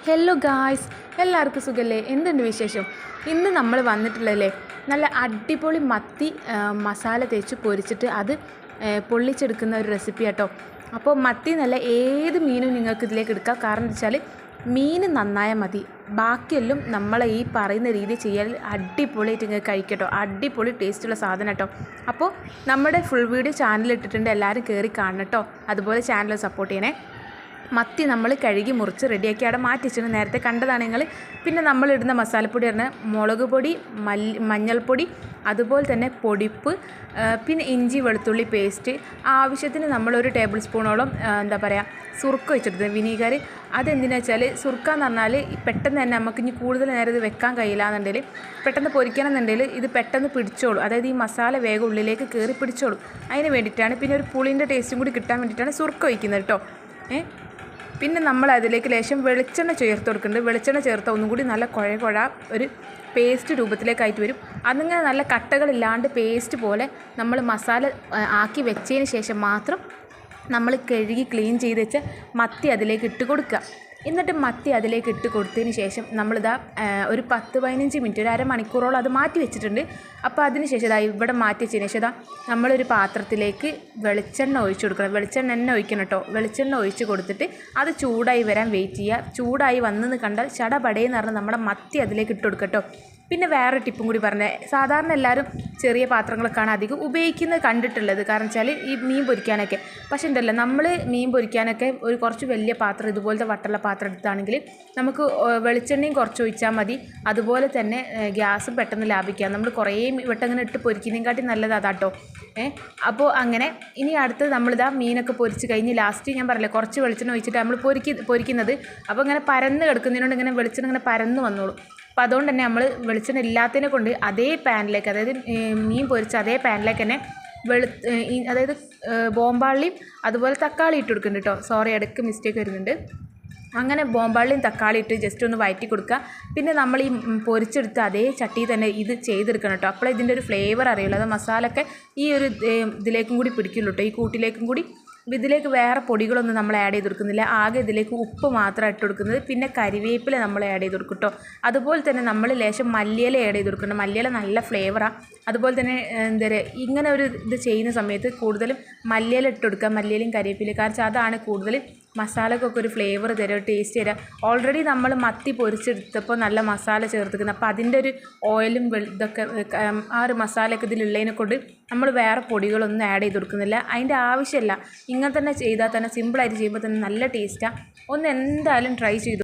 Hello guys, എല്ലാവർക്കും സുഖമല്ലേ? എന്തുണ്ട് വിശേഷം? ഇന്ന് നമ്മൾ വന്നിട്ടുള്ളതല്ലേ നല്ല അടിപൊളി മത്തി മസാല തേച്ച് പൊരിച്ചിട്ട് അത് പൊള്ളിച്ചെടുക്കുന്ന ഒരു റെസിപ്പി കേട്ടോ. അപ്പോൾ മത്തി നല്ല ഏത് മീനും നിങ്ങൾക്ക് ഇതിലേക്ക് എടുക്കാം. കാരണം എന്താ വെച്ചാൽ മീൻ നന്നായാൽ മതി, ബാക്കിയെല്ലാം നമ്മളെ ഈ പറയുന്ന രീതി ചെയ്യാൻ അടിപൊളിയായിട്ട് ഇങ്ങനെ കഴിക്കട്ടോ. അടിപൊളി ടേസ്റ്റുള്ള സാധനം കേട്ടോ. അപ്പോൾ നമ്മുടെ ഫുൾ വീഡിയോ ചാനലിൽ ഇട്ടിട്ടുണ്ട്, എല്ലാവരും കയറി കാണണം കേട്ടോ. അതുപോലെ ചാനൽ സപ്പോർട്ട് ചെയ്യണേ. മത്തി നമ്മൾ കഴുകി മുറിച്ച് റെഡിയാക്കി അവിടെ മാറ്റി വെച്ചിട്ട് നേരത്തെ കണ്ടതാണ് നിങ്ങൾ. പിന്നെ നമ്മളിടുന്ന മസാലപ്പൊടി പറഞ്ഞാൽ മുളക് പൊടി, മഞ്ഞൾപ്പൊടി, അതുപോലെ തന്നെ പൊടിപ്പ്, പിന്നെ ഇഞ്ചി വെളുത്തുള്ളി പേസ്റ്റ്, ആവശ്യത്തിന് നമ്മളൊരു ടേബിൾ സ്പൂണോളം എന്താ പറയുക സുർക്ക വെച്ചെടുത്തത്, വിനീഗർ. അതെന്തിനാ വെച്ചാൽ സുർക്ക എന്ന് പറഞ്ഞാൽ പെട്ടെന്ന് തന്നെ നമുക്ക് ഇനി കൂടുതൽ നേരം ഇത് വെക്കാൻ കഴിയില്ല എന്നുണ്ടെങ്കിൽ, പെട്ടെന്ന് പൊരിക്കണം എന്നുണ്ടെങ്കിൽ ഇത് പെട്ടെന്ന് പിടിച്ചോളൂ, അതായത് ഈ മസാല വേഗം ഉള്ളിലേക്ക് കയറി പിടിച്ചോളൂ. അതിന് വേണ്ടിയിട്ടാണ്. പിന്നെ ഒരു പുളിൻ്റെ ടേസ്റ്റും കൂടി കിട്ടാൻ വേണ്ടിയിട്ടാണ് സുർക്ക ഒഴിക്കുന്നത് കേട്ടോ. പിന്നെ നമ്മൾ അതിലേക്ക് ലേശം വെളിച്ചെണ്ണ ചേർത്ത് കൊടുക്കുന്നുണ്ട്. വെളിച്ചെണ്ണ ചേർത്ത് ഒന്നും കൂടി നല്ല കുഴ ഒരു പേസ്റ്റ് രൂപത്തിലേക്കായിട്ട് വരും. അതിങ്ങനെ നല്ല കട്ടകളില്ലാണ്ട് പേസ്റ്റ് പോലെ നമ്മൾ മസാല ആക്കി വെച്ചതിന് ശേഷം മാത്രം നമ്മൾ കഴുകി ക്ലീൻ ചെയ്ത് വെച്ച മത്തി അതിലേക്ക് ഇട്ട് കൊടുക്കുക. എന്നിട്ട് മത്തി അതിലേക്ക് ഇട്ട് കൊടുത്തതിന് ശേഷം നമ്മളിതാ ഒരു 10-15 മിനിറ്റ്, ഒരു അരമണിക്കൂറോളം അത് മാറ്റി വെച്ചിട്ടുണ്ട്. അപ്പോൾ അതിന് ശേഷം ഇതാ ഇവിടെ മാറ്റി വെച്ചതിന് ശേഷം ഇതാ നമ്മളൊരു പാത്രത്തിലേക്ക് വെളിച്ചെണ്ണ ഒഴിച്ച് കൊടുക്കണം. വെളിച്ചെണ്ണ തന്നെ ഒഴിക്കണം കേട്ടോ. വെളിച്ചെണ്ണ ഒഴിച്ച് കൊടുത്തിട്ട് അത് ചൂടായി വരാൻ വെയിറ്റ് ചെയ്യുക. ചൂടായി വന്നെന്ന് കണ്ടാൽ ചടപടയെന്ന് പറഞ്ഞാൽ നമ്മുടെ മത്തി അതിലേക്ക് ഇട്ട് കൊടുക്കുക കേട്ടോ. പിന്നെ വേറെ ടിപ്പും കൂടി പറഞ്ഞത്, സാധാരണ എല്ലാവരും ചെറിയ പാത്രങ്ങളൊക്കെയാണ് അധികം ഉപയോഗിക്കുന്നത് കണ്ടിട്ടുള്ളത്. കാരണം വെച്ചാൽ ഈ മീൻ പൊരിക്കാനൊക്കെ. പക്ഷേ ഉണ്ടല്ലോ, നമ്മൾ മീൻ പൊരിക്കാനൊക്കെ ഒരു കുറച്ച് വലിയ പാത്രം, ഇതുപോലത്തെ വട്ടുള്ള പാത്രം എടുത്താണെങ്കിൽ നമുക്ക് വെളിച്ചെണ്ണയും കുറച്ച് ഒഴിച്ചാൽ മതി. അതുപോലെ തന്നെ ഗ്യാസും പെട്ടെന്ന് ലാഭിക്കാം. നമ്മൾ കുറേ വട്ടം ഇങ്ങനെ ഇട്ട് പൊരിക്കുന്നതിനെക്കാട്ടി നല്ലത് അതാട്ടോ. അപ്പോൾ അങ്ങനെ ഇനി അടുത്ത് നമ്മളിതാ മീനൊക്കെ പൊരിച്ച് കഴിഞ്ഞ് ലാസ്റ്റ് ഞാൻ പറയില്ലേ കുറച്ച് വെളിച്ചെണ്ണ ഒഴിച്ചിട്ട് നമ്മൾ പൊരിക്കുന്നത്. അപ്പോൾ ഇങ്ങനെ പരന്ന് കിടക്കുന്നതിനോട് ഇങ്ങനെ വെളിച്ചെണ്ണ ഇങ്ങനെ പരന്ന് വന്നോളൂ. അപ്പോൾ അതുകൊണ്ട് തന്നെ നമ്മൾ വെളിച്ചെണ്ണ ഇല്ലാത്തതിനെ കൊണ്ട് അതേ പാനിലേക്ക്, അതായത് മീൻ പൊരിച്ച അതേ പാനിലേക്ക് തന്നെ അതായത് ബോംബാളിയും അതുപോലെ തക്കാളി ഇട്ട് കൊടുക്കുന്നുണ്ട് കേട്ടോ. സോറി, ഇടയ്ക്ക് മിസ്റ്റേക്ക് വരുന്നുണ്ട്. അങ്ങനെ ബോംബാളിയും തക്കാളി ഇട്ട് ജസ്റ്റ് ഒന്ന് വഴറ്റി കൊടുക്കുക. പിന്നെ നമ്മൾ ഈ പൊരിച്ചെടുത്ത് അതേ ചട്ടി തന്നെ ഇത് ചെയ്തെടുക്കണം കേട്ടോ. അപ്പോൾ ഇതിൻ്റെ ഒരു ഫ്ലേവർ അറിയുള്ളൂ. അത് മസാലയൊക്കെ ഈ ഒരു ഇതിലേക്കും കൂടി പിടിക്കുള്ളൂ കേട്ടോ, ഈ കൂട്ടിലേക്കും കൂടി. ഇതിലേക്ക് വേറെ പൊടികളൊന്നും നമ്മൾ ആഡ് ചെയ്ത് കൊടുക്കുന്നില്ല. ആകെ ഇതിലേക്ക് ഉപ്പ് മാത്രം ഇട്ട് കൊടുക്കുന്നത്. പിന്നെ കരിവേപ്പില നമ്മൾ ആഡ് ചെയ്ത് കൊടുക്കും കേട്ടോ. അതുപോലെ തന്നെ നമ്മൾ ലേശം മല്ലിയില ആഡ് ചെയ്ത് കൊടുക്കണം. മല്ലിയില നല്ല ഫ്ലേവറാണ്. അതുപോലെ തന്നെ എന്താ പറയുക, ഇങ്ങനെ ഒരു ഇത് ചെയ്യുന്ന സമയത്ത് കൂടുതലും മല്ലിയില ഇട്ട് കൊടുക്കുക, മല്ലിയിലയും കരിവേപ്പിലയും. കാരണം അതാണ് കൂടുതൽ മസാലക്കൊക്കെ ഒരു ഫ്ലേവർ തരിക, ഒരു ടേസ്റ്റ് തരിക. ഓൾറെഡി നമ്മൾ മത്തി പൊരിച്ചെടുത്തപ്പോൾ നല്ല മസാല ചേർത്തിക്കുന്നത്. അപ്പോൾ അതിൻ്റെ ഒരു ഓയിലും ഇതൊക്കെ ആ ഒരു മസാലയൊക്കെ ഇതിലുള്ളതിനെ കൊണ്ട് നമ്മൾ വേറെ പൊടികളൊന്നും ആഡ് ചെയ്ത് കൊടുക്കുന്നില്ല. അതിൻ്റെ ആവശ്യമില്ല. ഇങ്ങനെ തന്നെ ചെയ്താൽ തന്നെ സിമ്പിളായിട്ട് ചെയ്യുമ്പോൾ തന്നെ നല്ല ടേസ്റ്റാണ്. ഒന്ന് എന്തായാലും ട്രൈ ചെയ്തു.